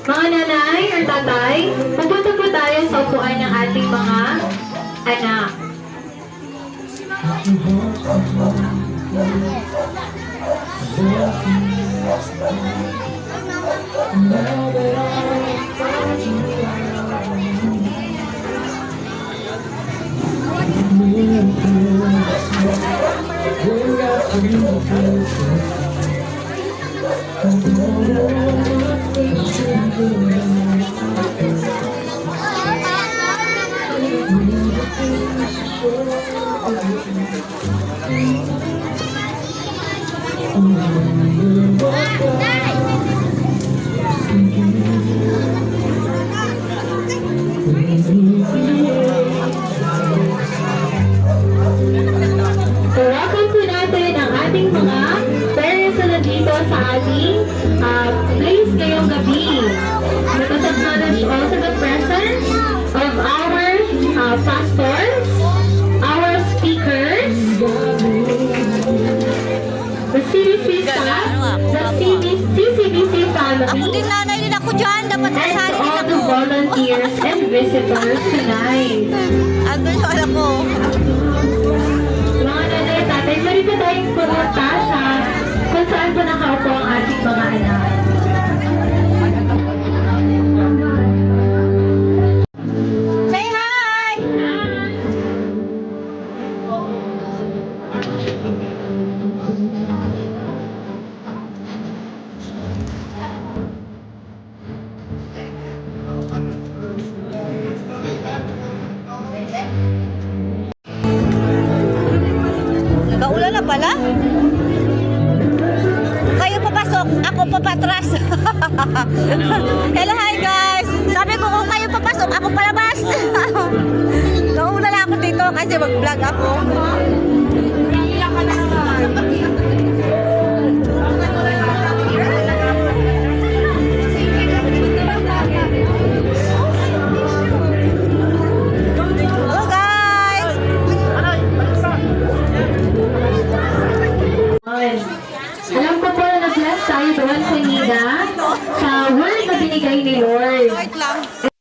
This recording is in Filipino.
Mga nanay or tatay, pupunta po tayo sa upuan ng ating mga anak. Welcome po natin ang ating mga parents na nandito sa ating place ngayong gabi. Let us acknowledge also the presence of our pastors, our speakers, the CBC staff, the CCBC Ako family, din nanay din ako dyan. Dapat and to kasali din all ako. the volunteers and visitors tonight. Ano yung alam ko? Mga nanay, tatay, mali pa tayong pumunta sa kung saan po nakaupo ang ating mga anak. Say hi! Nagaulan na pala? Kayo papasok, ako papatras. Hello, hi guys! Sabi ko kung kayo papasok, ako palabas. Nauuna na ako dito kasi mag-vlog ako. Hello guys! Alam ko po na nag-bless tayo doon sa Nida sa word na binigay ni Lord. Wait lang.